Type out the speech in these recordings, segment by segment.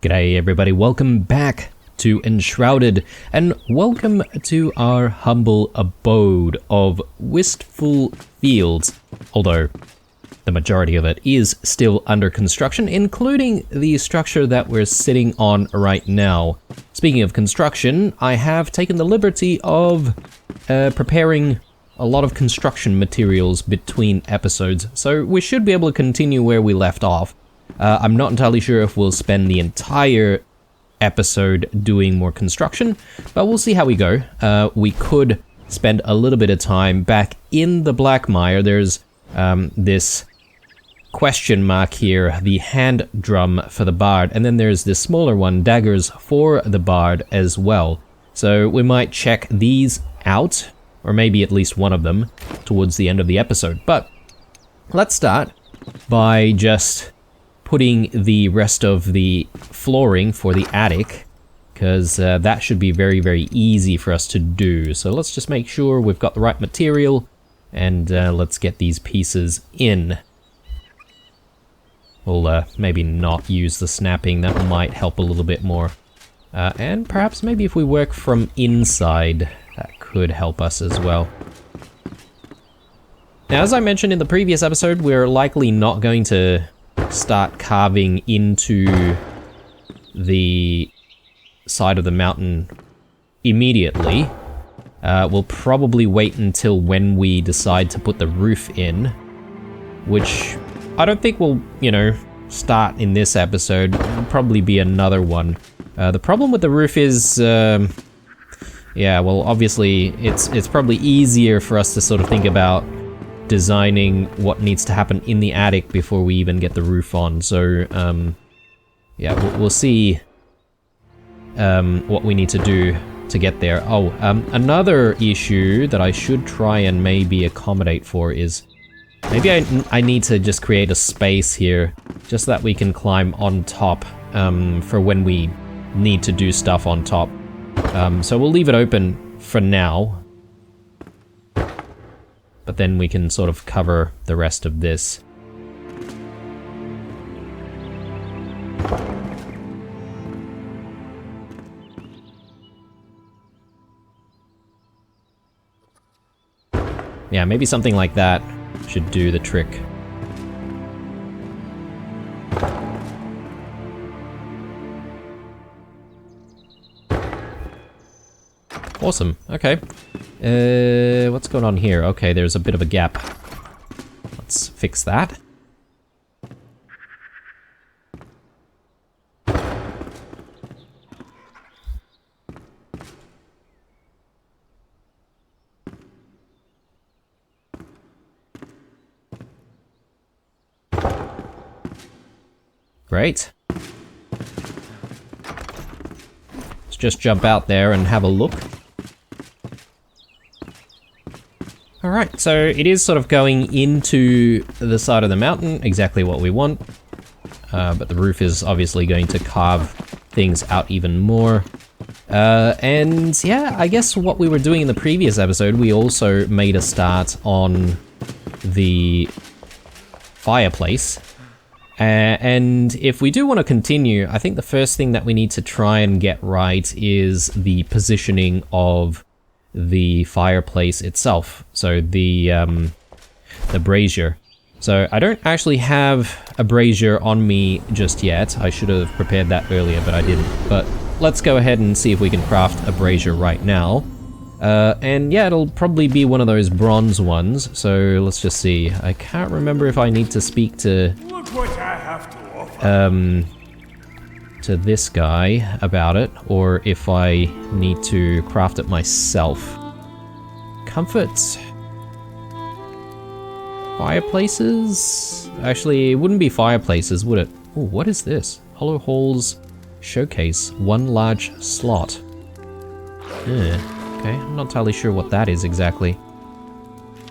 G'day everybody, welcome back to Enshrouded, and welcome to our humble abode of Wistful Fields, although the majority of it is still under construction, including the structure that we're sitting on right now. Speaking of construction, I have taken the liberty of preparing a lot of construction materials between episodes, so we should be able to continue where we left off. I'm not entirely sure if we'll spend the entire episode doing more construction, but we'll see how we go. We could spend a little bit of time back in the Black Mire. There's this question mark here, the hand drum for the bard, and then there's this smaller one, Daggers for the bard as well. So we might check these out, or maybe at least one of them, towards the end of the episode. But let's start by just putting the rest of the flooring for the attic, because that should be very, very easy for us to do. So let's just make sure we've got the right material, and let's get these pieces in. We'll maybe not use the snapping, that might help a little bit more. And perhaps maybe if we work from inside, that could help us as well. Now, as I mentioned in the previous episode, we're likely not going to start carving into the side of the mountain immediately. We'll probably wait until when we decide to put the roof in, which I don't think we'll, start in this episode. It'll probably be another one. The problem with the roof is, yeah, well, obviously it's probably easier for us to sort of think about designing what needs to happen in the attic before we even get the roof on. So, yeah, we'll see what we need to do to get there. Oh, another issue that I should try and maybe accommodate for is maybe I need to just create a space here just so that we can climb on top for when we need to do stuff on top. So we'll leave it open for now, but then we can sort of cover the rest of this. Yeah, maybe something like that should do the trick. Awesome, okay. What's going on here? Okay, there's a bit of a gap. Let's fix that. Great. Let's just jump out there and have a look. Alright, so it is sort of going into the side of the mountain, exactly what we want. But the roof is obviously going to carve things out even more. And yeah, I guess what we were doing in the previous episode, we also made a start on the fireplace. And if we do want to continue, I think the first thing that we need to try and get right is the positioning of the fireplace itself. So the brazier. So I don't actually have a brazier on me just yet. I should have prepared that earlier, but I didn't. But let's go ahead and see if we can craft a brazier right now. And yeah, it'll probably be one of those bronze ones. So let's just see. I can't remember if I need to speak to Look what I have to offer. To this guy about it, or if I need to craft it myself. Comforts. Fireplaces? Actually, it wouldn't be fireplaces, would it? Oh, what is this? Hollow Halls Showcase. One large slot. Yeah, okay, I'm not entirely sure what that is exactly.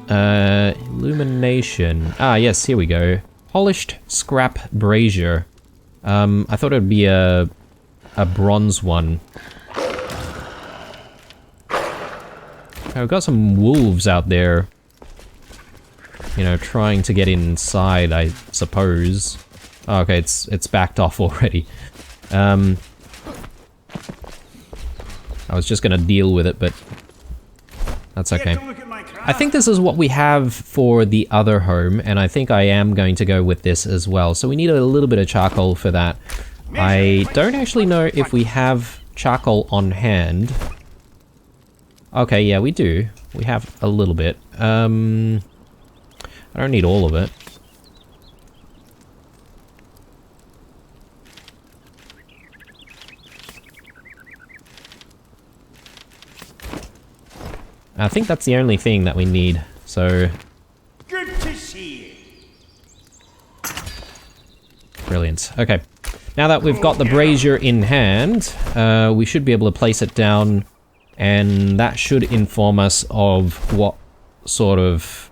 Illumination. Ah, yes, here we go. Polished scrap brazier. I thought it would be a bronze one. Okay, we've got some wolves out there. Trying to get inside, I suppose. Oh, okay, it's backed off already. I was just gonna deal with it, but that's okay. I think this is what we have for the other home, and I think I am going to go with this as well. So we need a little bit of charcoal for that. I don't actually know if we have charcoal on hand. Okay, yeah, we do. We have a little bit. I don't need all of it. I think that's the only thing that we need, so... Good to see you. Brilliant. Okay. Now that we've got the brazier in hand, we should be able to place it down, and that should inform us of what sort of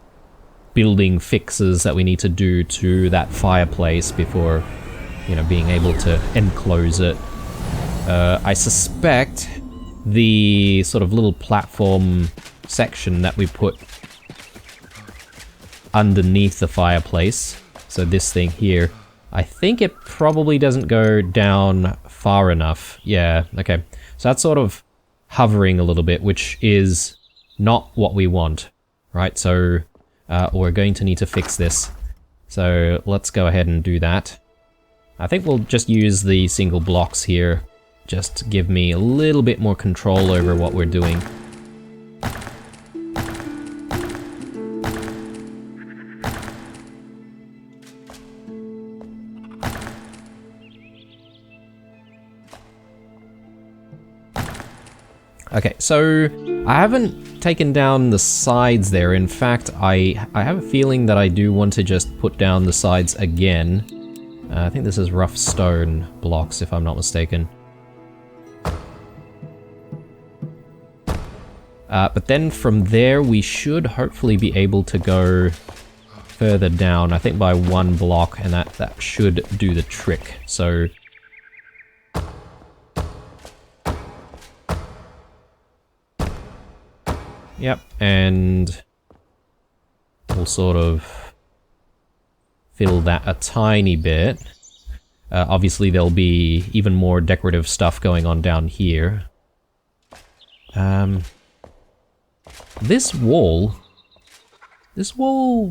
building fixes that we need to do to that fireplace before, you know, being able to enclose it. I suspect the sort of little platform section that we put underneath the fireplace, so this thing here, I think it probably doesn't go down far enough. Yeah, okay. So that's sort of hovering a little bit, which is not what we want, right? So we're going to need to fix this. So let's go ahead and do that. I think we'll just use the single blocks here, just to give me a little bit more control over what we're doing. Okay, so I haven't taken down the sides there. In fact, I have a feeling that I do want to just put down the sides again. I think this is rough stone blocks, if I'm not mistaken. But then from there, we should hopefully be able to go further down, I think by one block, and that should do the trick. So... Yep, and we'll sort of fill that a tiny bit. Obviously there'll be even more decorative stuff going on down here. This wall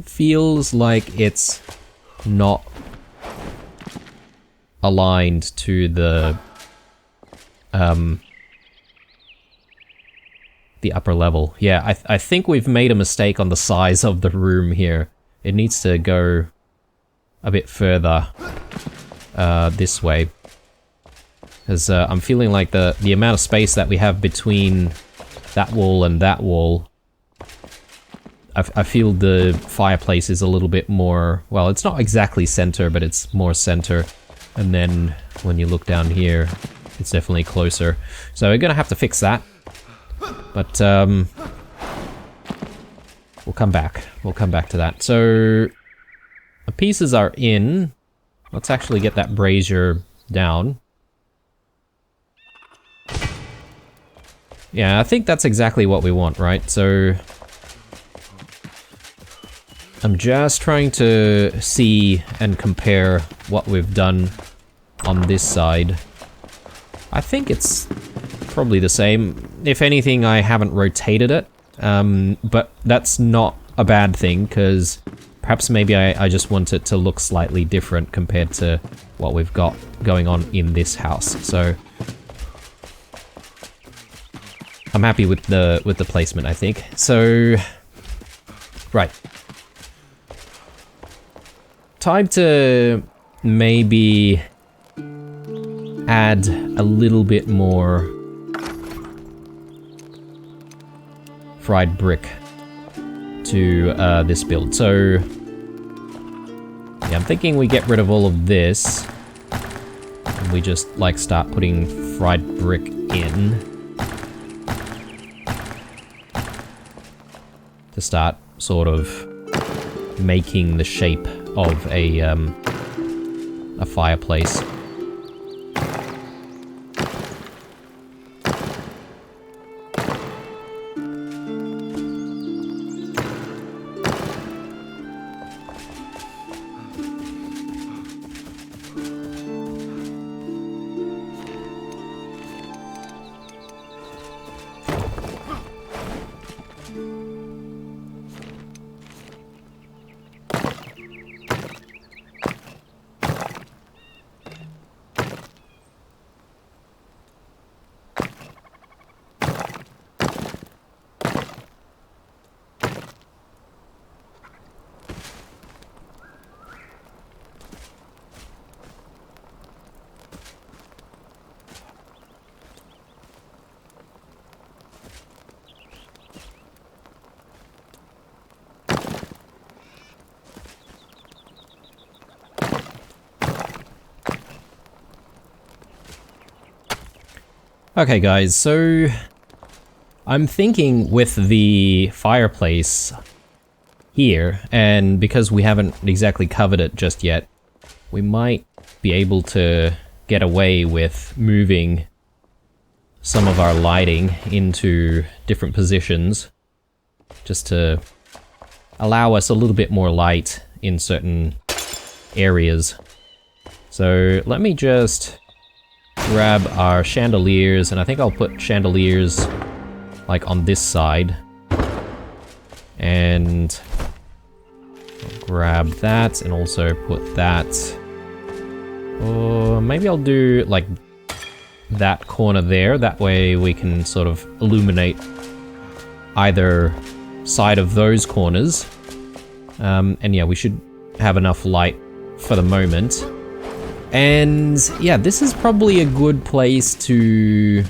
feels like it's not aligned to the upper level. Yeah, I think we've made a mistake on the size of the room here. It needs to go a bit further this way. Because I'm feeling like the amount of space that we have between that wall and that wall, I feel the fireplace is a little bit more, well, it's not exactly center, but it's more center. And then when you look down here, it's definitely closer. So we're gonna have to fix that. But, we'll come back. We'll come back to that. So, the pieces are in. Let's actually get that brazier down. Yeah, I think that's exactly what we want, right? So, I'm just trying to see and compare what we've done on this side. I think it's probably the same. If anything, I haven't rotated it, but that's not a bad thing, because perhaps maybe I just want it to look slightly different compared to what we've got going on in this house. So I'm happy with the placement, I think. So right, time to maybe add a little bit more fried brick to this build. So yeah, I'm thinking we get rid of all of this and we just like start putting fried brick in to start sort of making the shape of a fireplace. Okay guys, so I'm thinking with the fireplace here, and because we haven't exactly covered it just yet, we might be able to get away with moving some of our lighting into different positions just to allow us a little bit more light in certain areas. So let me just grab our chandeliers, and I think I'll put chandeliers like on this side, and I'll grab that and also put that, or maybe I'll do like that corner there, that way we can sort of illuminate either side of those corners. And yeah, we should have enough light for the moment. And yeah, this is probably a good place to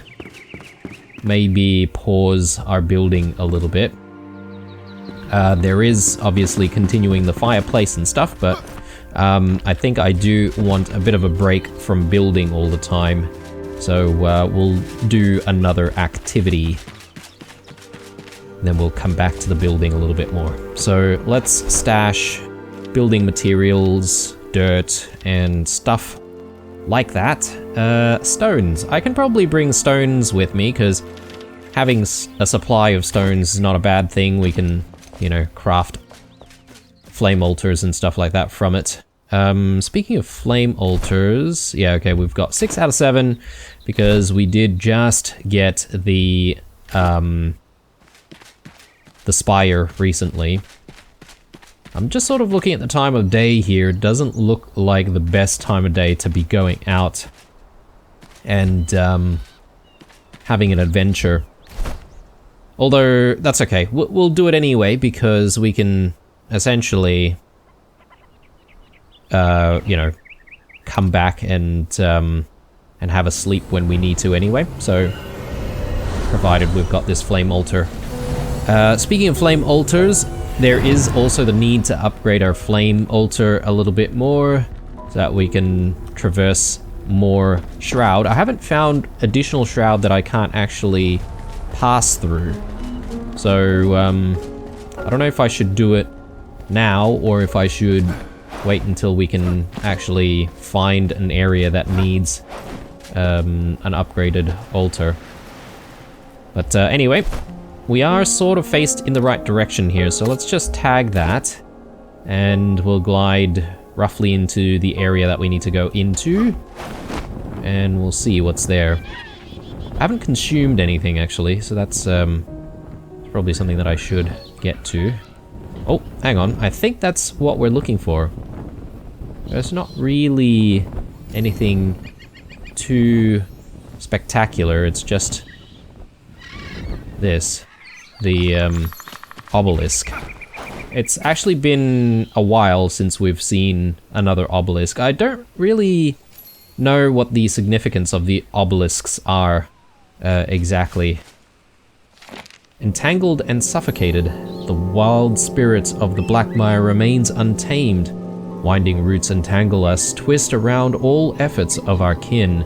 maybe pause our building a little bit. There is obviously continuing the fireplace and stuff, but I think I do want a bit of a break from building all the time. So we'll do another activity, then we'll come back to the building a little bit more. So let's stash building materials, dirt, and stuff like that. Stones. I can probably bring stones with me, because having a supply of stones is not a bad thing. We can, you know, craft flame altars and stuff like that from it. Speaking of flame altars, yeah, okay, we've got 6 out of 7 because we did just get the spire recently. I'm just sort of looking at the time of day here. It doesn't look like the best time of day to be going out and having an adventure. Although, that's okay. We'll do it anyway, because we can essentially you know, come back and have a sleep when we need to anyway. So, provided we've got this flame altar. Speaking of flame altars, there is also the need to upgrade our flame altar a little bit more so that we can traverse more shroud. I haven't found additional shroud that I can't actually pass through. So, I don't know if I should do it now or if I should wait until we can actually find an area that needs an upgraded altar. But anyway, we are sort of faced in the right direction here, so let's just tag that and we'll glide roughly into the area that we need to go into, and we'll see what's there. I haven't consumed anything actually, so that's probably something that I should get to. Oh, hang on, I think that's what we're looking for. There's not really anything too spectacular, it's just this, the obelisk. It's actually been a while since we've seen another obelisk. I don't really know what the significance of the obelisks are exactly. Entangled and suffocated, the wild spirit of the Blackmire remains untamed. Winding roots entangle us, twist around all efforts of our kin.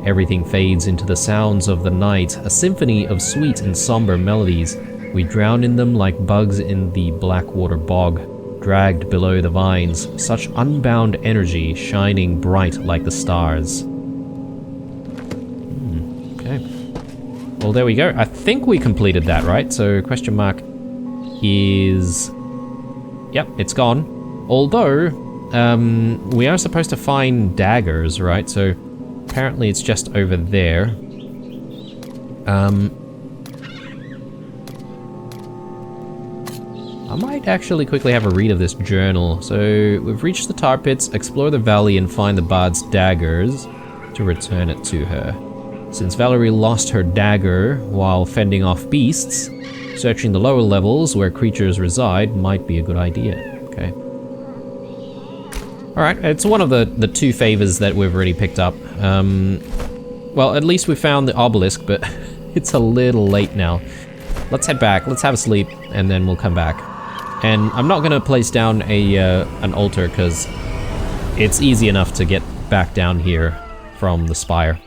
Everything fades into the sounds of the night, a symphony of sweet and somber melodies. We drown in them like bugs in the Blackwater bog, dragged below the vines, such unbound energy shining bright like the stars. Okay. Well, there we go. I think we completed that, right? So, question mark is... Yep, it's gone. Although, we are supposed to find daggers, right? So, apparently it's just over there. I might actually quickly have a read of this journal. So, we've reached the tar pits, explore the valley and find the bard's daggers to return it to her. Since Valerie lost her dagger while fending off beasts, searching the lower levels where creatures reside might be a good idea. Okay. Alright, it's one of the two favors that we've already picked up. Well, at least we found the obelisk, but it's a little late now. Let's head back, let's have a sleep, and then we'll come back. And I'm not gonna place down an altar, because it's easy enough to get back down here from the spire.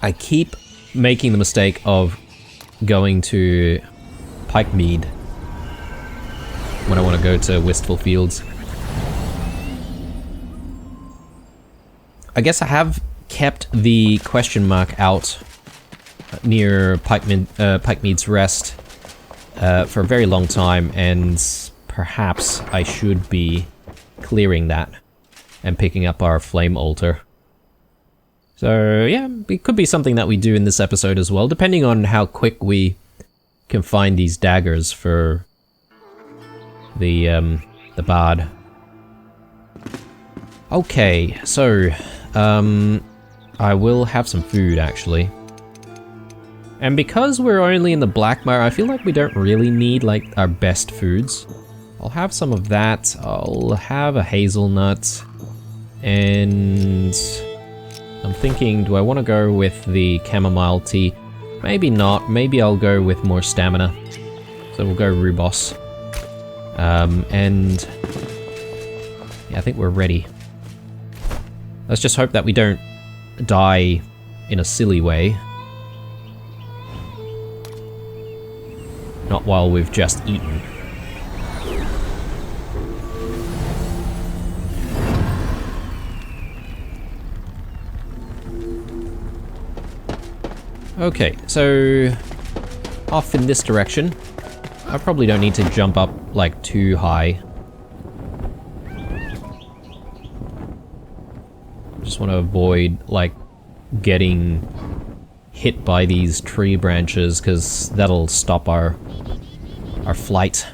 I keep making the mistake of going to Pikemead when I want to go to Wistful Fields. I guess I have kept the question mark out near Pikemead's Rest for a very long time, and perhaps I should be clearing that and picking up our Flame Altar. So yeah, it could be something that we do in this episode as well, depending on how quick we can find these daggers for the bard. Okay, so I will have some food actually. And because we're only in the Blackmire, I feel like we don't really need like our best foods. I'll have some of that. I'll have a hazelnut, and I'm thinking, do I want to go with the chamomile tea? Maybe not. Maybe I'll go with more stamina. So we'll go rhubarb. And yeah, I think we're ready. Let's just hope that we don't die in a silly way. Not while we've just eaten. Okay, so off in this direction. I probably don't need to jump up like too high. Just want to avoid like getting hit by these tree branches, because that'll stop our flight.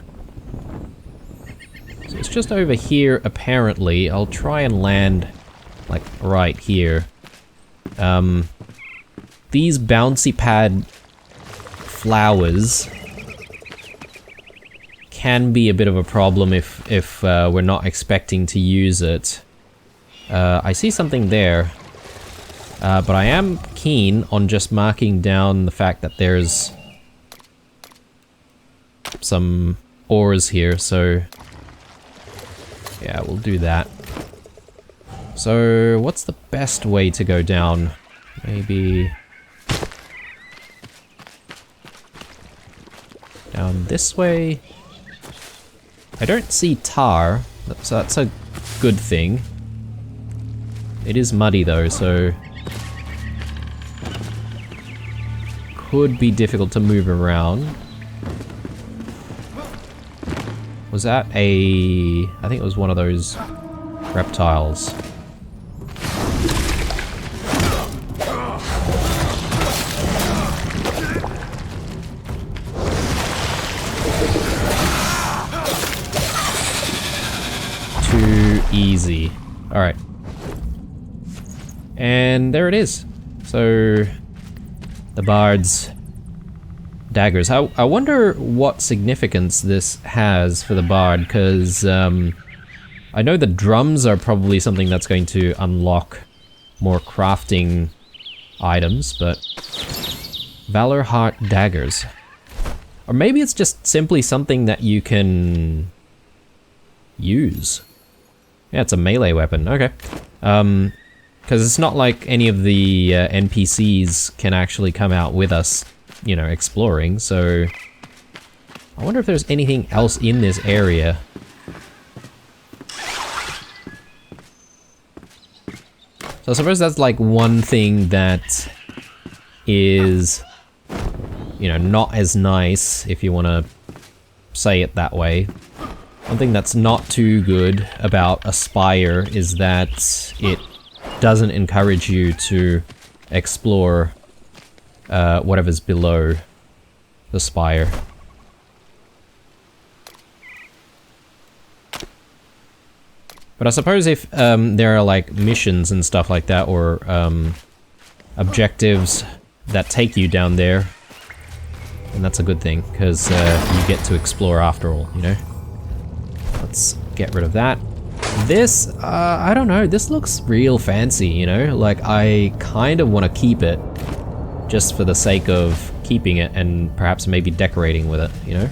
So it's just over here apparently. I'll try and land like right here. These bouncy pad flowers can be a bit of a problem if we're not expecting to use it. I see something there, but I am keen on just marking down the fact that there's some ores here, so yeah, we'll do that. So what's the best way to go down? Maybe down this way. I don't see tar, so that's a good thing. It is muddy though, so could be difficult to move around. Was that a... I think it was one of those reptiles. Too easy. Alright. And there it is. So, the bard's daggers. I wonder what significance this has for the bard, because I know the drums are probably something that's going to unlock more crafting items, but Valor Heart daggers. Or maybe it's just simply something that you can use. Yeah, it's a melee weapon. Okay. Because it's not like any of the NPCs can actually come out with us, you know, exploring, so I wonder if there's anything else in this area. So I suppose that's like one thing that is, you know, not as nice, if you want to say it that way. One thing that's not too good about a spire is that it doesn't encourage you to explore whatever's below the spire. But I suppose if there are like missions and stuff like that, or objectives that take you down there, then that's a good thing, because you get to explore after all, you know? Let's get rid of that. This, I don't know, this looks real fancy, you know? Like, I kind of want to keep it, just for the sake of keeping it and perhaps maybe decorating with it, you know?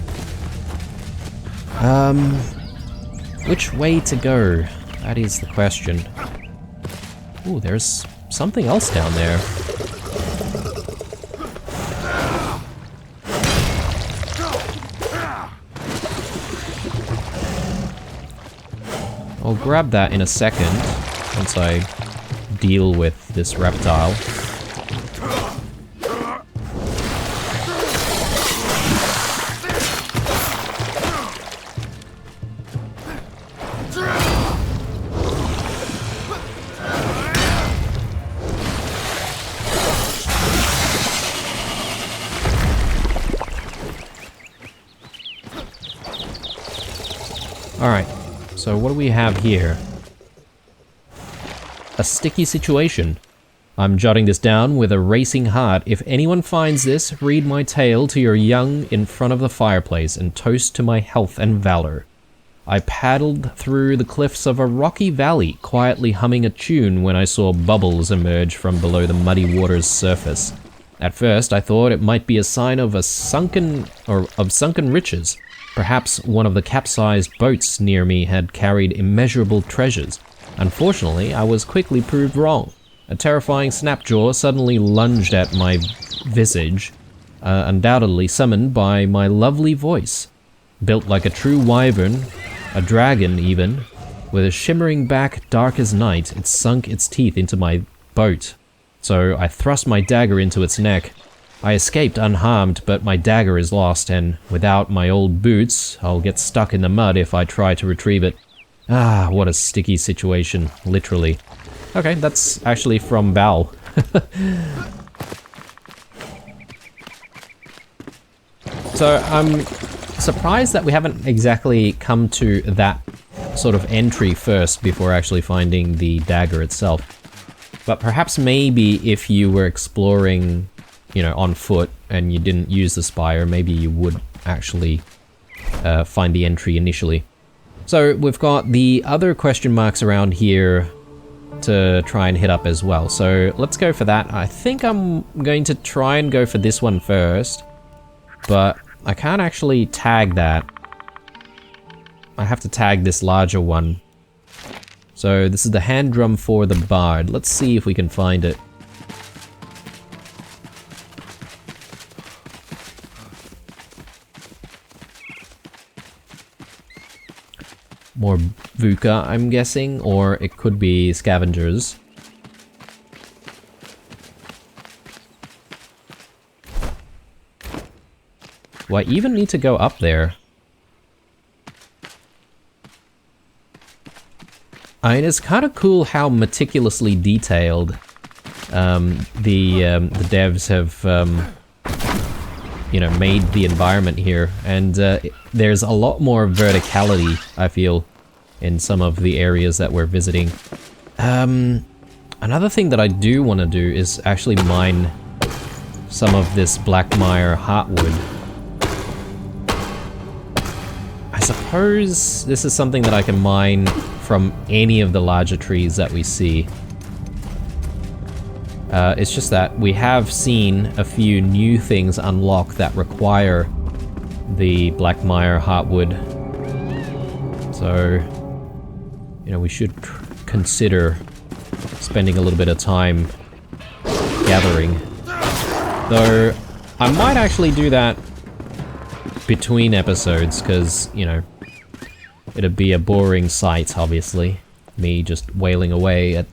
Which way to go? That is the question. Ooh, there's something else down there. I'll grab that in a second once I deal with this reptile. Alright, so what do we have here? A sticky situation. I'm jotting this down with a racing heart. If anyone finds this, read my tale to your young in front of the fireplace and toast to my health and valor. I paddled through the cliffs of a rocky valley, quietly humming a tune when I saw bubbles emerge from below the muddy water's surface. At first, I thought it might be a sign of sunken riches. Perhaps one of the capsized boats near me had carried immeasurable treasures. Unfortunately, I was quickly proved wrong. A terrifying snapjaw suddenly lunged at my visage, undoubtedly summoned by my lovely voice. Built like a true wyvern, a dragon even, with a shimmering back dark as night, it sunk its teeth into my boat. So I thrust my dagger into its neck. I escaped unharmed, but my dagger is lost, and without my old boots, I'll get stuck in the mud if I try to retrieve it. Ah, what a sticky situation, literally. Okay, that's actually from Val. So I'm surprised that we haven't exactly come to that sort of entry first before actually finding the dagger itself. But perhaps maybe if you were exploring, you know, on foot and you didn't use the spire, maybe you would actually find the entry initially. So we've got the other question marks around here to try and hit up as well. So let's go for that. I think I'm going to try and go for this one first, but I can't actually tag that. I have to tag this larger one. So this is the hand drum for the bard. Let's see if we can find it. More VUCA, I'm guessing, or it could be scavengers. Do I even need to go up there? I mean, it's kind of cool how meticulously detailed the devs have you know, made the environment here, and there's a lot more verticality, I feel, in some of the areas that we're visiting. Another thing that I do want to do is actually mine some of this Blackmire Heartwood. I suppose this is something that I can mine from any of the larger trees that we see. It's just that we have seen a few new things unlock that require the Blackmire Heartwood. So, you know, we should consider spending a little bit of time gathering. Though, I might actually do that between episodes, because, you know, it'd be a boring sight, obviously. Me just wailing away at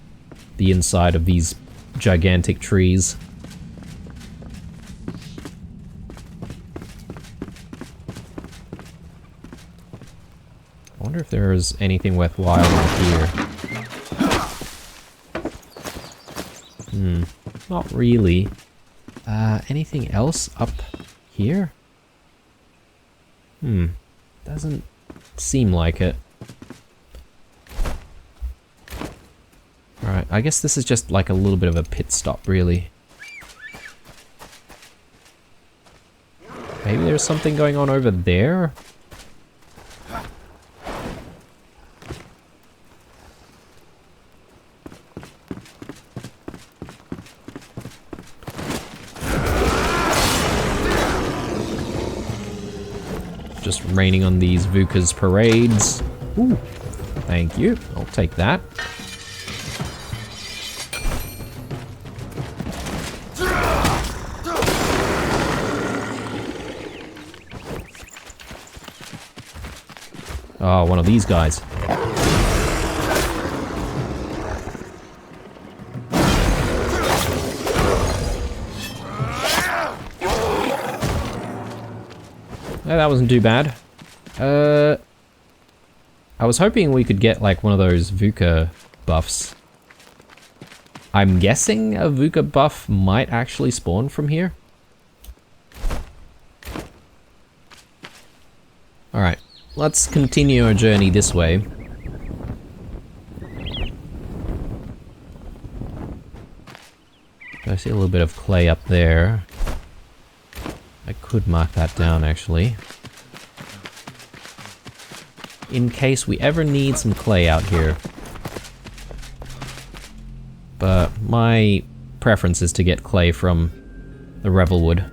the inside of these gigantic trees. I wonder if there's anything worthwhile here. Not really. Anything else up here? Doesn't seem like it. Alright, I guess this is just like a little bit of a pit stop, really. Maybe there's something going on over there? Just raining on these VUCA's parades. Ooh, thank you. I'll take that. Oh, one of these guys. that wasn't too bad. I was hoping we could get like one of those VUCA buffs. I'm guessing a VUCA buff might actually spawn from here. Alright, let's continue our journey this way. I see a little bit of clay up there. I could mark that down actually. In case we ever need some clay out here. But my preference is to get clay from the Revelwood.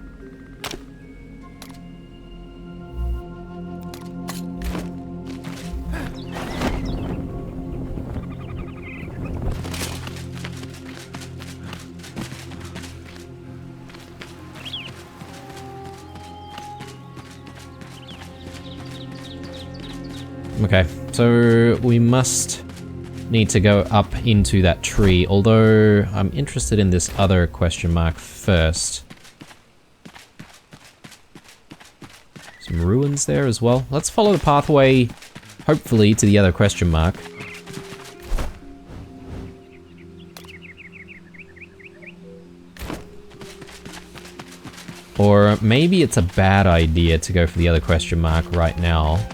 Okay, so we must need to go up into that tree, although I'm interested in this other question mark first. Some ruins there as well. Let's follow the pathway, hopefully, to the other question mark. Or maybe it's a bad idea to go for the other question mark right now,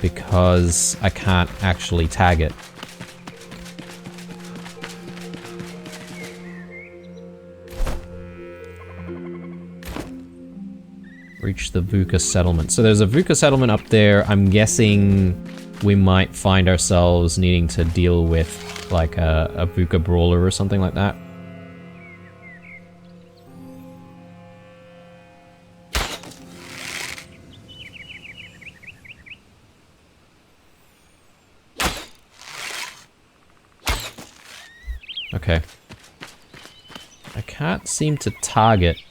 because I can't actually tag it. Reach the VUCA settlement. So there's a VUCA settlement up there. I'm guessing we might find ourselves needing to deal with like a VUCA brawler or something like that. Okay. I can't seem to target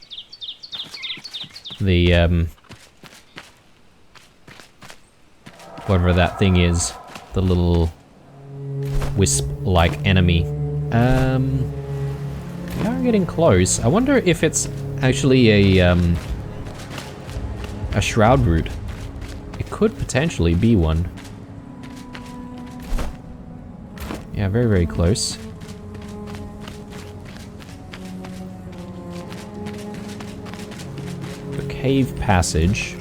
the, whatever that thing is. The little wisp-like enemy. We are getting close. I wonder if it's actually a shroud root. It could potentially be one. Yeah, very, very close. Cave passage.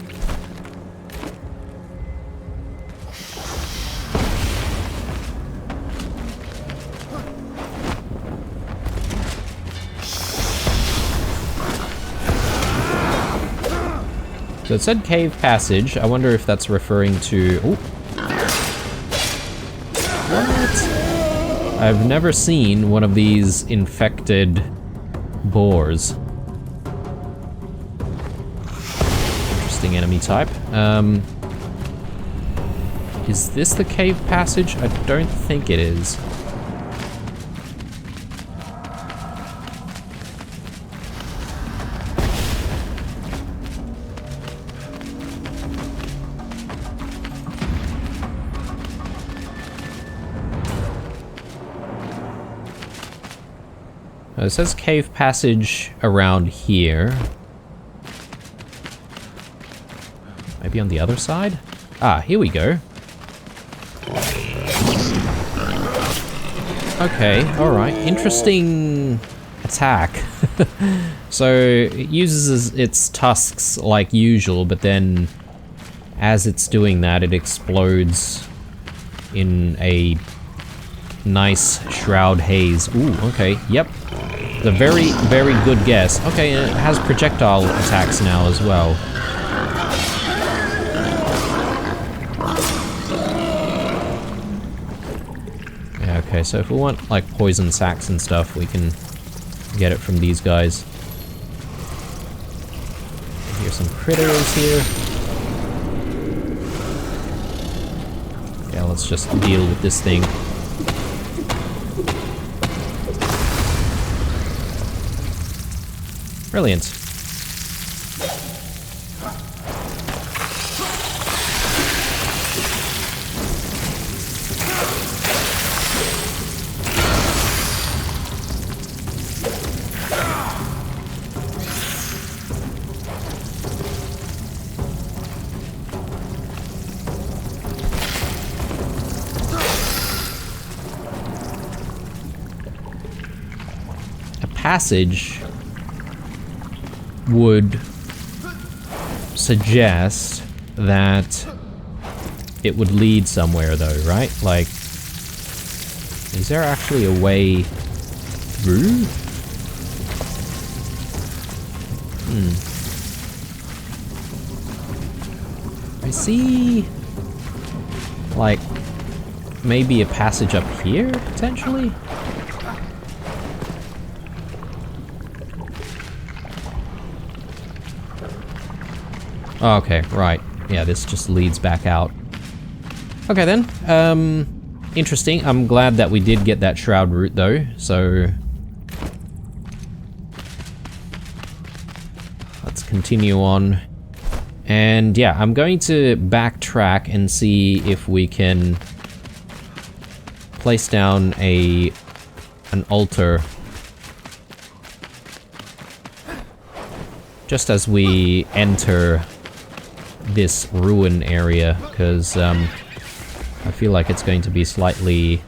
So it said cave passage. I wonder if that's referring to... Oh. What? I've never seen one of these infected boars. Enemy type. Is this the cave passage? I don't think it is. It says cave passage around here. Maybe on the other side? Ah, here we go. Okay, alright. Interesting attack. So, it uses its tusks like usual, but then as it's doing that, it explodes in a nice shroud haze. Ooh, okay, yep. A very, very good guess. Okay, and it has projectile attacks now as well. Okay, so if we want, like, poison sacks and stuff, we can get it from these guys. Here's some critters here. Yeah, let's just deal with this thing. Brilliant. passage would suggest that it would lead somewhere though, right? Like, is there actually a way through? I see, like, maybe a passage up here, potentially? Oh, okay, right. Yeah, this just leads back out. Okay then, interesting. I'm glad that we did get that shroud route though, so let's continue on. And yeah, I'm going to backtrack and see if we can place down an altar just as we enter this ruin area, because I feel like it's going to be slightly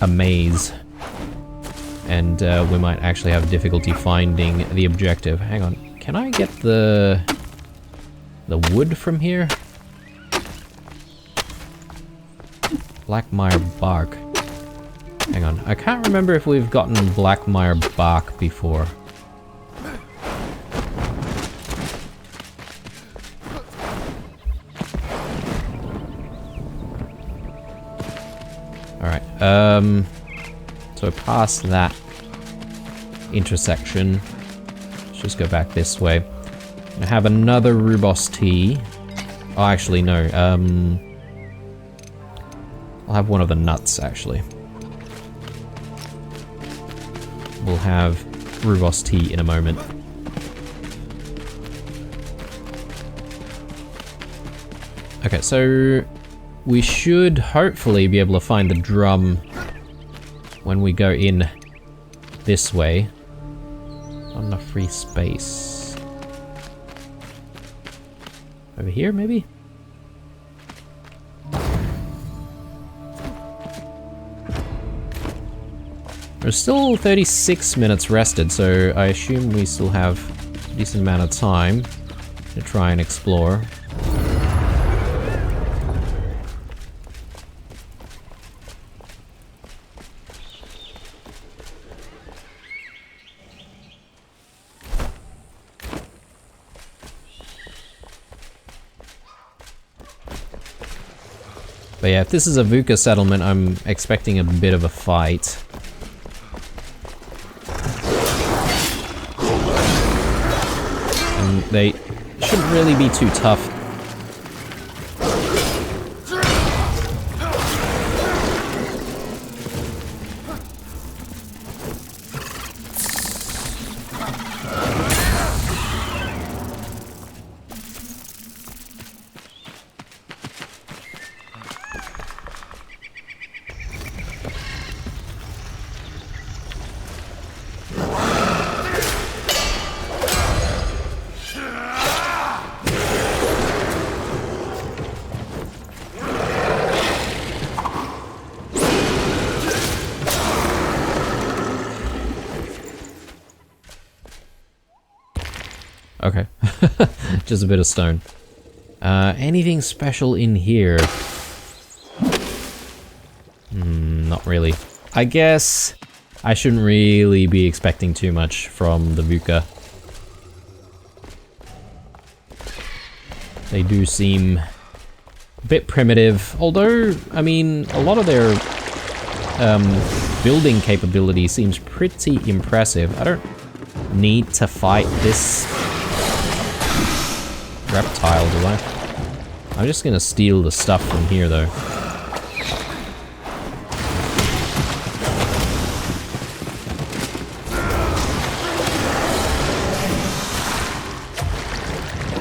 a maze, and we might actually have difficulty finding the objective. Hang on, can I get the wood from here? Blackmire bark. Hang on, I can't remember if we've gotten Blackmire bark before. Alright, so past that intersection, let's just go back this way. I have another rooibos tea. Oh, actually, no, I'll have one of the nuts, actually. We'll have rooibos tea in a moment. Okay, so we should hopefully be able to find the drum when we go in this way. Not enough free space. Over here, maybe? We're still 36 minutes rested, so I assume we still have a decent amount of time to try and explore. But yeah, if this is a VUCA settlement, I'm expecting a bit of a fight. And they shouldn't really be too tough. Okay. Just a bit of stone. Anything special in here? Not really. I guess I shouldn't really be expecting too much from the VUCA. They do seem a bit primitive, although, I mean, a lot of their building capability seems pretty impressive. I don't need to fight this reptile, do I? I'm just gonna steal the stuff from here, though.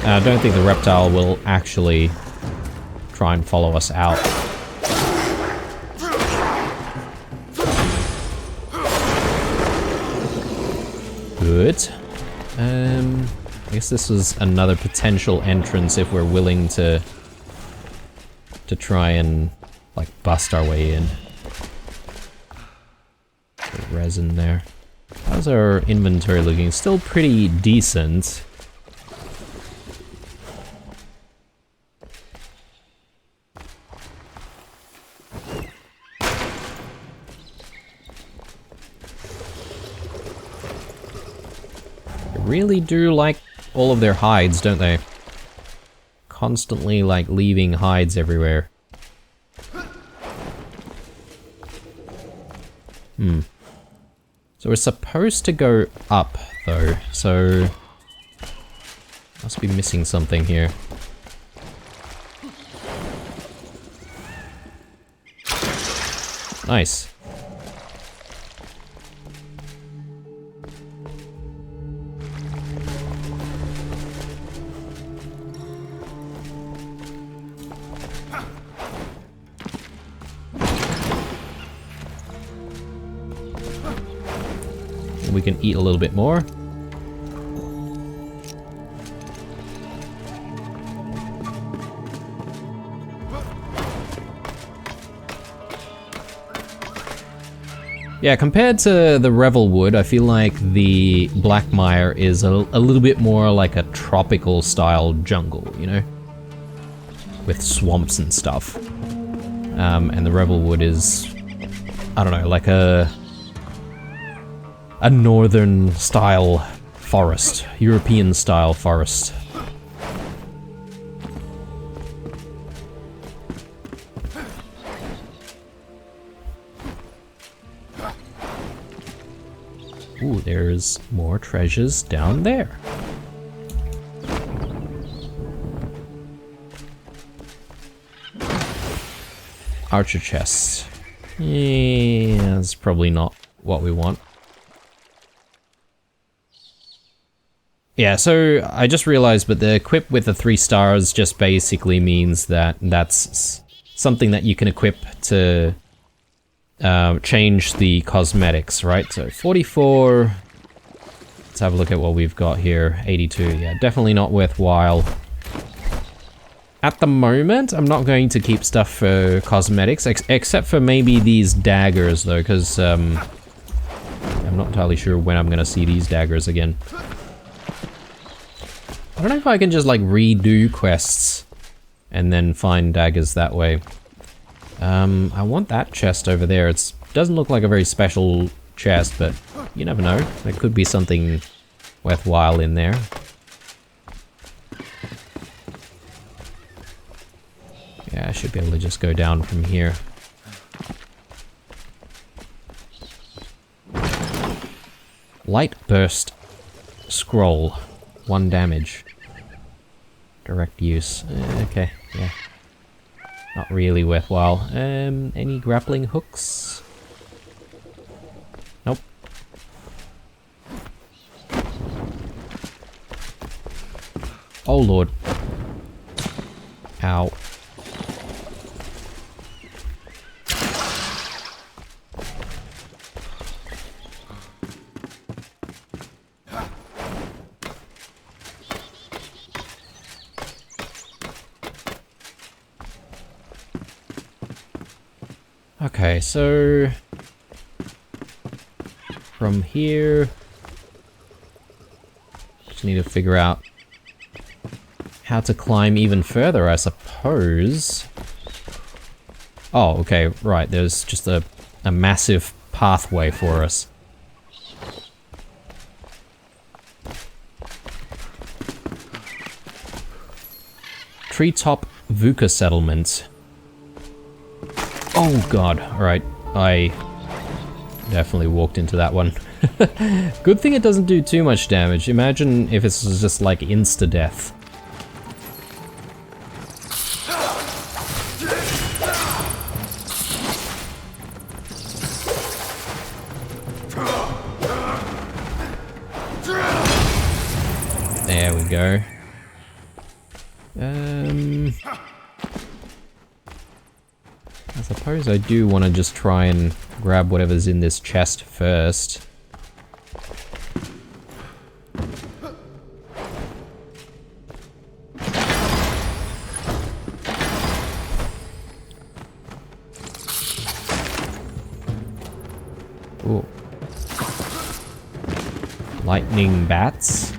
I don't think the reptile will actually try and follow us out. Good. I guess this was another potential entrance if we're willing to try and, like, bust our way in. resin there. How's our inventory looking? Still pretty decent. They really do like all of their hides, don't they? Constantly like leaving hides everywhere. So we're supposed to go up though, so must be missing something here. Nice. We can eat a little bit more. Yeah, compared to the Revel Wood, I feel like the Black Mire is a little bit more like a tropical style jungle, you know? With swamps and stuff. And the Revel Wood is, I don't know, like a northern style forest, European style forest. Ooh, there's more treasures down there. Archer chest. Yeah, that's probably not what we want. Yeah, so I just realized, but the equip with the 3 stars just basically means that that's something that you can equip to change the cosmetics, right? So 44, let's have a look at what we've got here, 82, yeah, definitely not worthwhile. At the moment, I'm not going to keep stuff for cosmetics, except for maybe these daggers though, because I'm not entirely sure when I'm gonna see these daggers again. I don't know if I can just like redo quests and then find daggers that way. I want that chest over there. It doesn't look like a very special chest, but you never know. There could be something worthwhile in there. Yeah, I should be able to just go down from here. Light burst scroll. 1 damage. Direct use. Okay, yeah. Not really worthwhile. Any grappling hooks? Nope. Oh lord. Ow. Okay, so from here, just need to figure out how to climb even further, I suppose. Oh, okay, right, there's just a massive pathway for us. Treetop Vuka Settlement. Oh god, alright, I definitely walked into that one. Good thing it doesn't do too much damage. Imagine if this was just like insta-death. There we go. I suppose I do want to just try and grab whatever's in this chest first. Ooh. Lightning bats.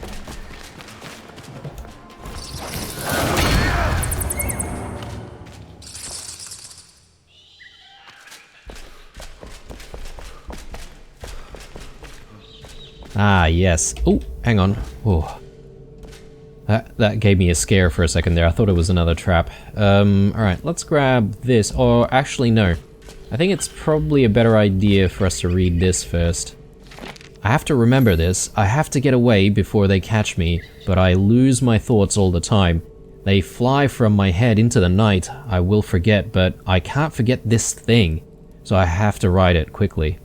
Ah, yes. Oh, hang on. Oh. That gave me a scare for a second there. I thought it was another trap. Alright, let's grab this. Or actually, no. I think it's probably a better idea for us to read this first. I have to remember this. I have to get away before they catch me, but I lose my thoughts all the time. They fly from my head into the night. I will forget, but I can't forget this thing. So I have to write it quickly.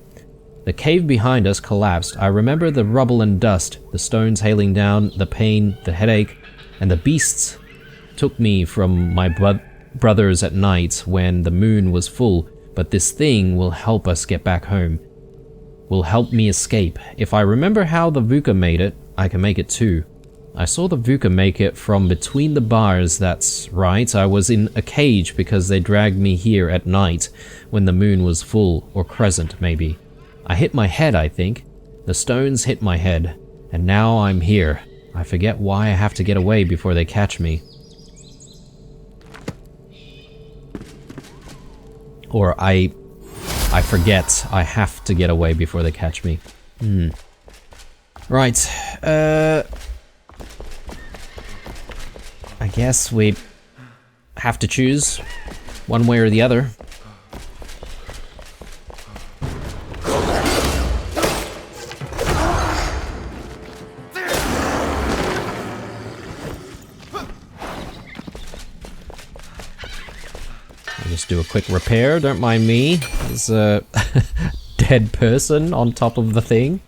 The cave behind us collapsed. I remember the rubble and dust, the stones hailing down, the pain, the headache, and the beasts took me from my brothers at night when the moon was full, but this thing will help us get back home. Will help me escape. If I remember how the Vuka made it, I can make it too. I saw the Vuka make it from between the bars, that's right. I was in a cage because they dragged me here at night when the moon was full, or crescent maybe. I hit my head, I think. The stones hit my head, and now I'm here. I forget why I have to get away before they catch me. Or I forget I have to get away before they catch me. Right, I guess we have to choose one way or the other. Just do a quick repair, don't mind me. There's a dead person on top of the thing.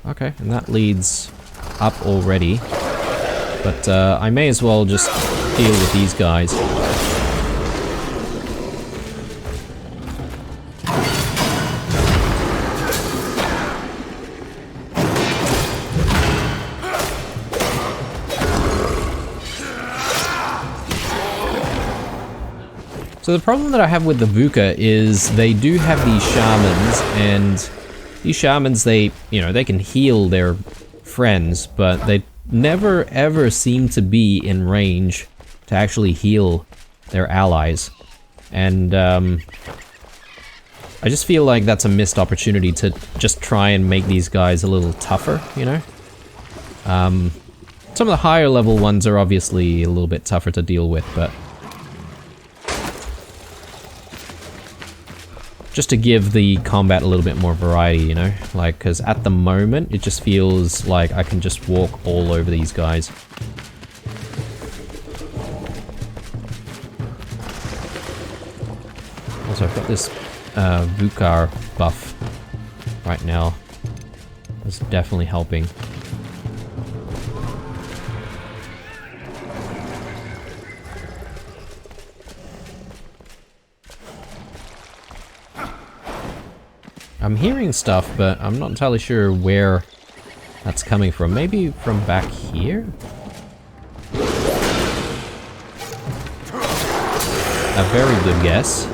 Okay, and that leads up already, but I may as well just deal with these guys. So the problem that I have with the Vuka is they do have these shamans, and these shamans, they can heal their friends, but they never ever seem to be in range to actually heal their allies. And I just feel like that's a missed opportunity to just try and make these guys a little tougher, you know? Some of the higher level ones are obviously a little bit tougher to deal with, but just to give the combat a little bit more variety, you know? Like, because at the moment, it just feels like I can just walk all over these guys. Also, I've got this Vukar buff right now. That's definitely helping. I'm hearing stuff, but I'm not entirely sure where that's coming from. Maybe from back here? A very good guess.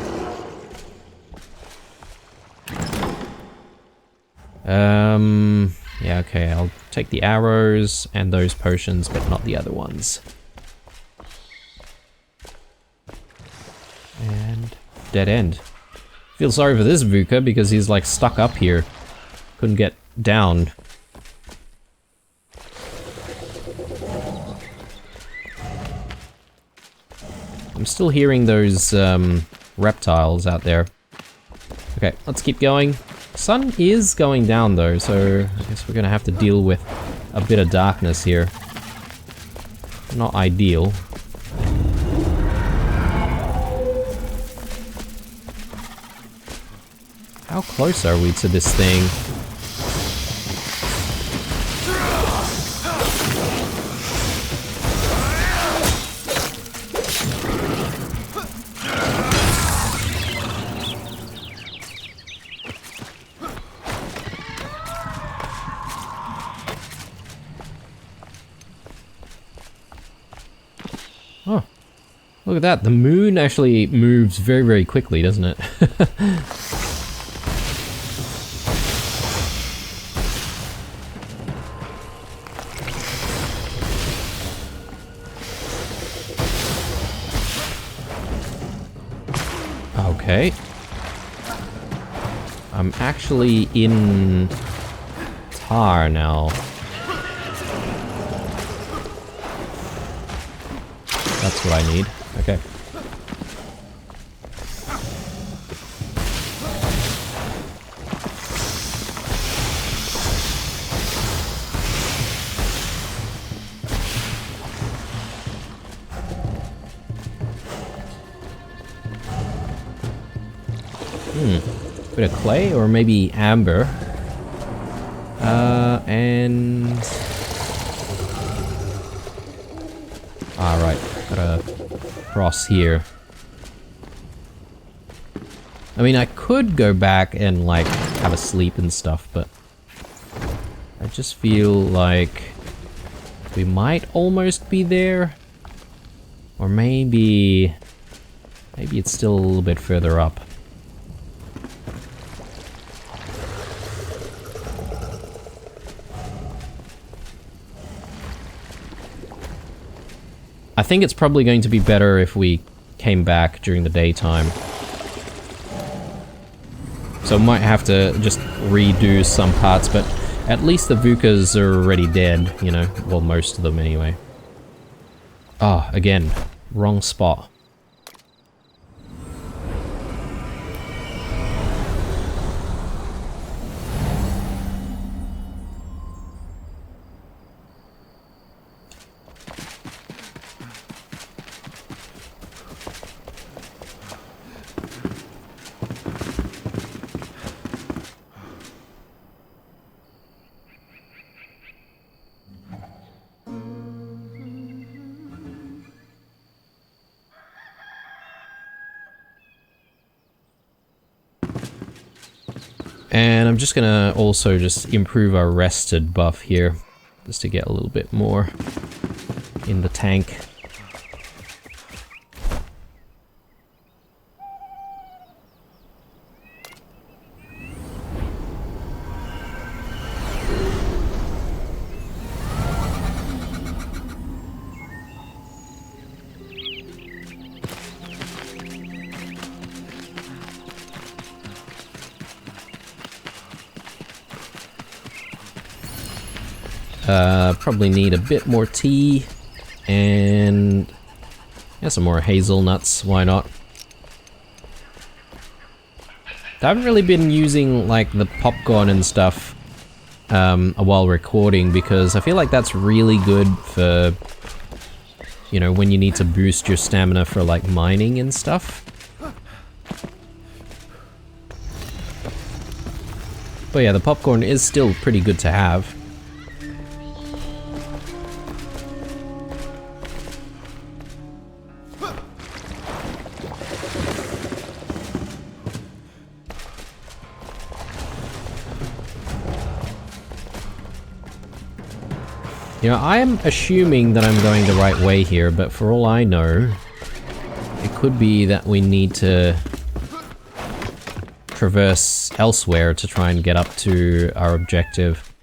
Yeah, okay, I'll take the arrows and those potions, but not the other ones. And dead end. Feel sorry for this Vuka because he's like stuck up here. Couldn't get down. I'm still hearing those reptiles out there. Okay, let's keep going. Sun is going down though, so I guess we're gonna have to deal with a bit of darkness here. Not ideal. How close are we to this thing? Oh, look at that. The moon actually moves very, very quickly, doesn't it? Okay. I'm actually in tar now. That's what I need. Okay. Bit of clay or maybe amber. And... Alright, gotta cross here. I mean, I could go back and, like, have a sleep and stuff, but... I just feel like... we might almost be there. Or maybe... maybe it's still a little bit further up. I think it's probably going to be better if we came back during the daytime. So might have to just redo some parts, but at least the Vukas are already dead, you know, well, most of them anyway. Ah, again, wrong spot. And I'm just gonna also just improve our rested buff here, just to get a little bit more in the tank. Probably need a bit more tea and yeah, some more hazelnuts, why not? I haven't really been using like the popcorn and stuff while recording because I feel like that's really good for, you know, when you need to boost your stamina for like mining and stuff. But yeah, the popcorn is still pretty good to have. You know, I am assuming that I'm going the right way here, but for all I know, it could be that we need to traverse elsewhere to try and get up to our objective.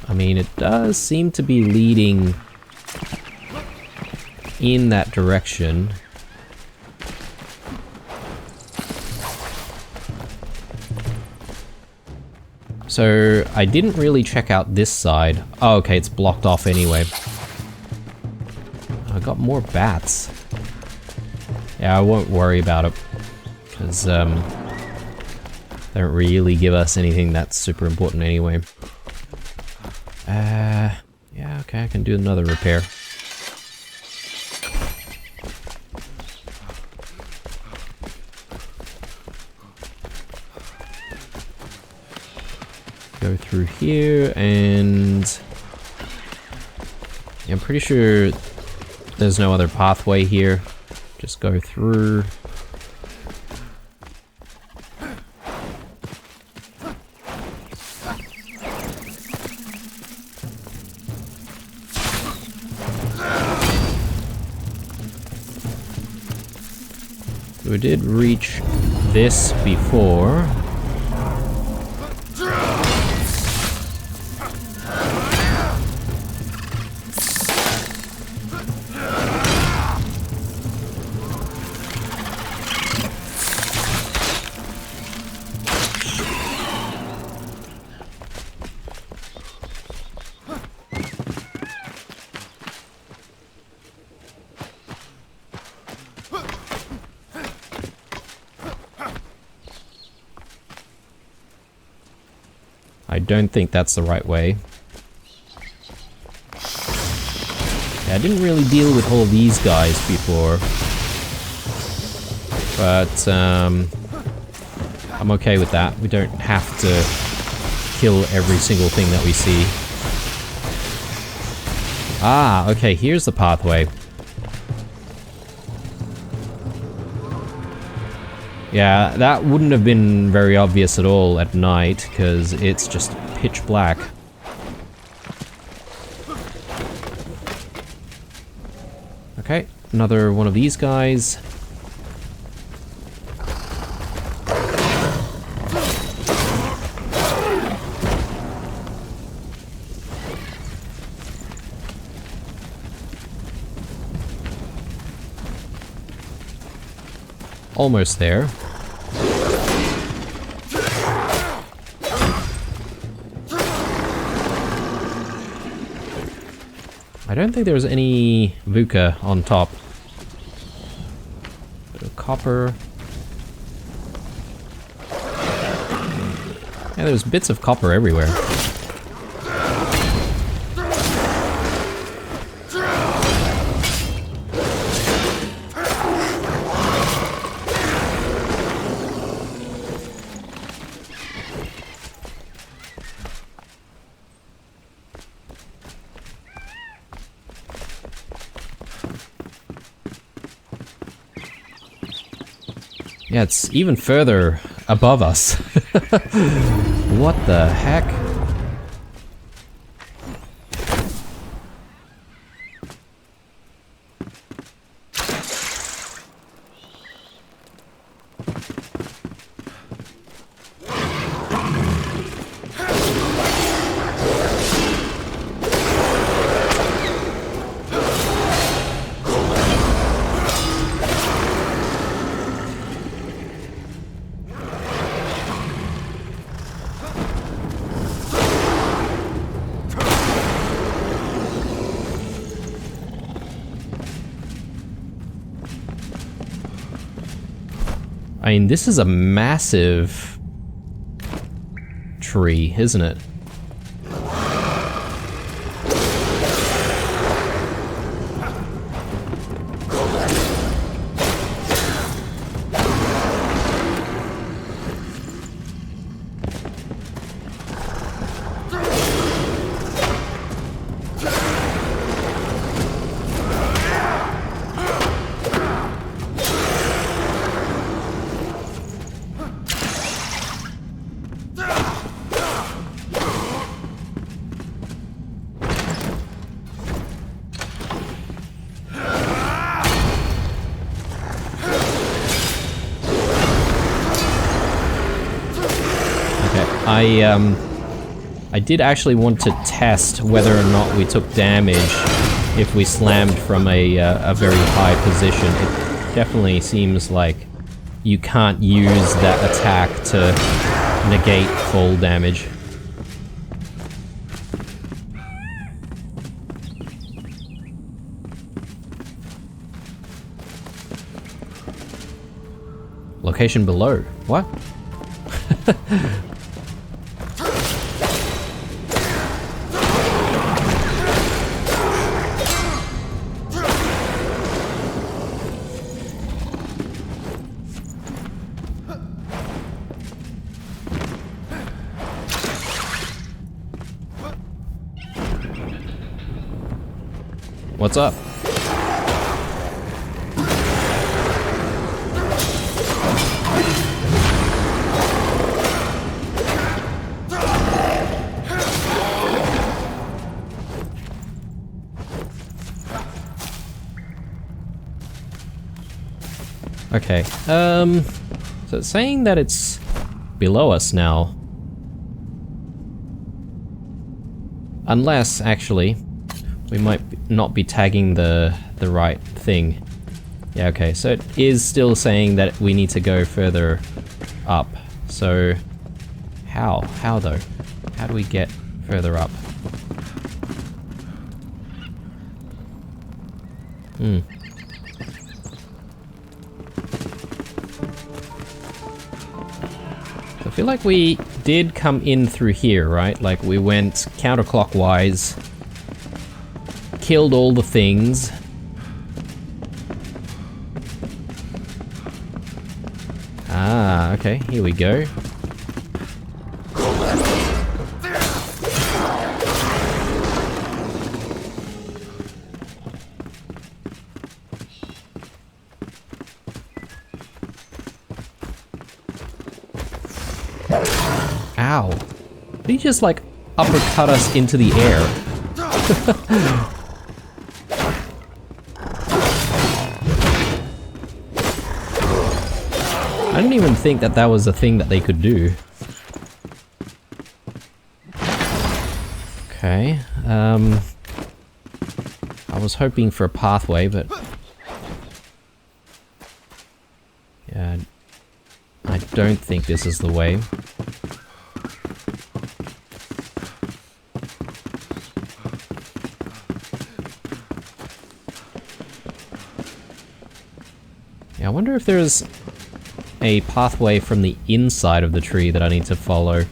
I mean, it does seem to be leading in that direction. So, I didn't really check out this side. Oh, okay, it's blocked off anyway. I got more bats. Yeah, I won't worry about it. Because, they don't really give us anything that's super important anyway. Yeah, okay, I can do another repair. Go through here, and I'm pretty sure there's no other pathway here. Just go through. So we did reach this before. I don't think that's the right way. Yeah, I didn't really deal with all these guys before. But, I'm okay with that. We don't have to kill every single thing that we see. Ah, okay, here's the pathway. Yeah, that wouldn't have been very obvious at all at night, because it's just pitch black. Okay, another one of these guys. Almost there. I don't think there's any VUCA on top. Bit of copper. Yeah, there's bits of copper everywhere. Yeah, it's even further above us. What the heck? I mean, this is a massive tree, isn't it? I did actually want to test whether or not we took damage if we slammed from a very high position. It definitely seems like you can't use that attack to negate full damage. Location below. What? What's up? Okay, so it's saying that it's below us now. Unless, actually, we might not be tagging the right thing. Yeah, okay, so it is still saying that we need to go further up. So, how? How though? How do we get further up? I feel like we did come in through here, right? Like we went counterclockwise, killed all the things. Ah, okay, here we go. Ow. Did he just like uppercut us into the air? I didn't even think that that was a thing that they could do. Okay, I was hoping for a pathway, but yeah, I don't think this is the way. Yeah, I wonder if there's a pathway from the inside of the tree that I need to follow.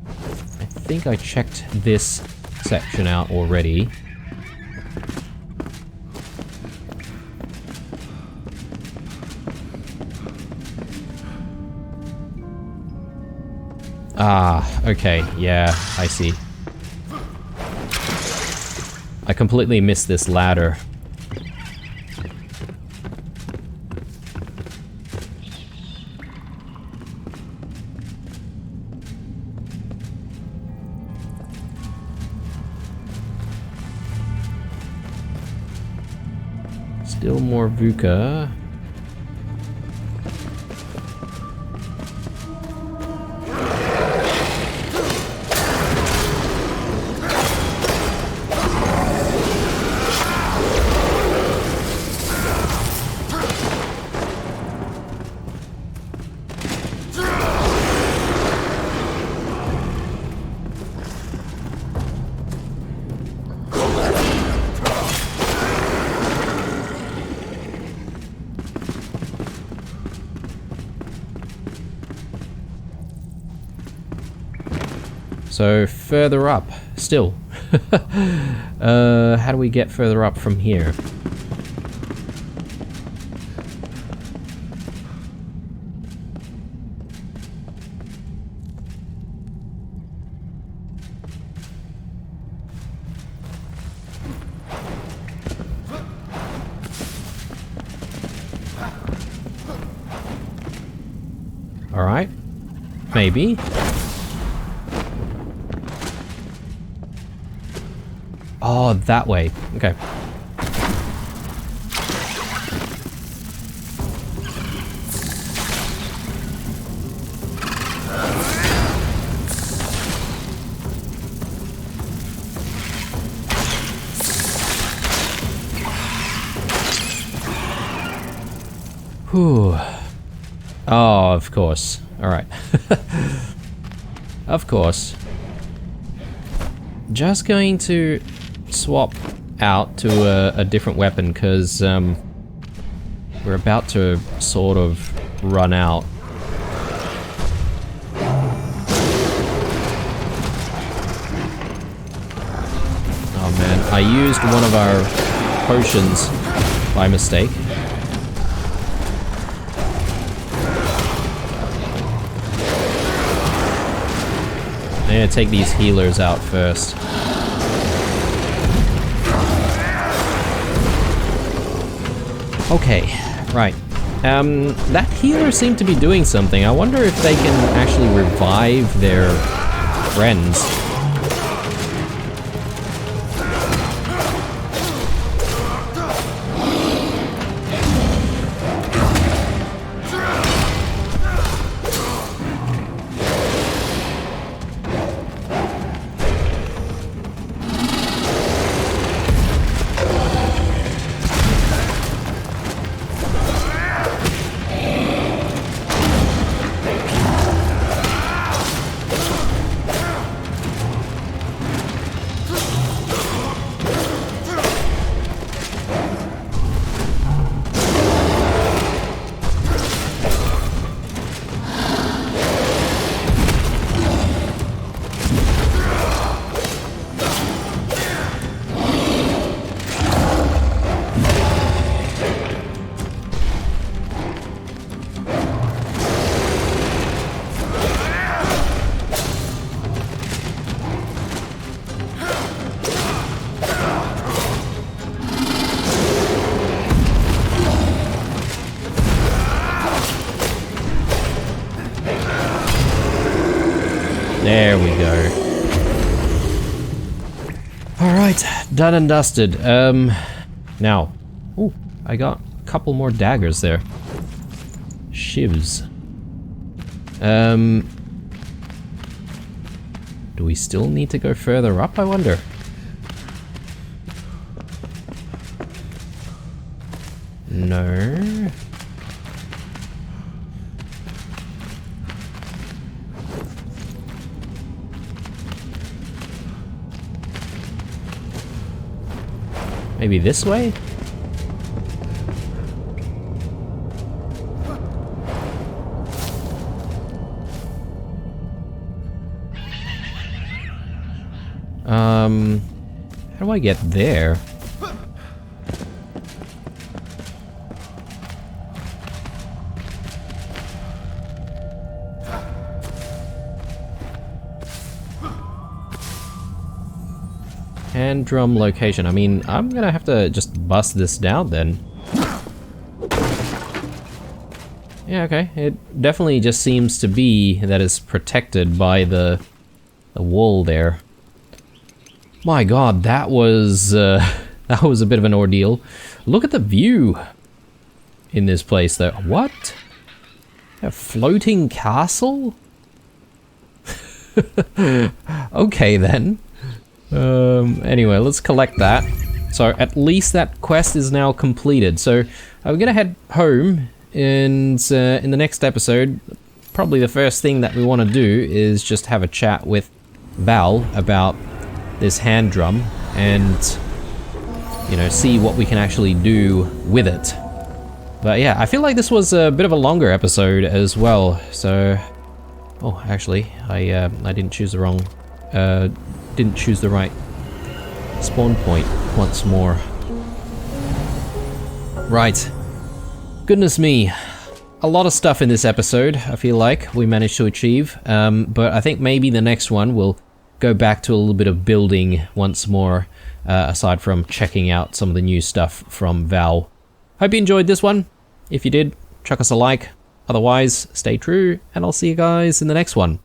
I think I checked this section out already. Ah, okay, yeah, I see. I completely missed this ladder. Still more VUCA. So further up, still. How do we get further up from here? All right, maybe. Oh, that way. Okay. Whew. Oh, of course. All right. Of course. Just going to swap out to a different weapon because we're about to sort of run out. Oh man, I used one of our potions by mistake. I'm gonna take these healers out first. Okay, right. That healer seemed to be doing something. I wonder if they can actually revive their friends. There we go. Alright, done and dusted. Now. Oh, I got a couple more daggers there. Shivs. Do we still need to go further up, I wonder? No. Maybe this way? How do I get there? Hand drum location. I mean, I'm gonna have to just bust this down then. Yeah, okay. It definitely just seems to be that it's protected by the wall there. My god, that was that was a bit of an ordeal. Look at the view in this place though. What? A floating castle? Okay then. Anyway, let's collect that. So at least that quest is now completed. So I'm gonna head home, and in the next episode, probably the first thing that we want to do is just have a chat with Val about this hand drum and, you know, see what we can actually do with it. But yeah, I feel like this was a bit of a longer episode as well. So, oh, actually, I didn't choose the wrong. Didn't choose the right spawn point once more. Right. Goodness me. A lot of stuff in this episode, I feel like, we managed to achieve. But I think maybe the next one will go back to a little bit of building once more, aside from checking out some of the new stuff from Val. Hope you enjoyed this one. If you did, chuck us a like. Otherwise, stay true, and I'll see you guys in the next one.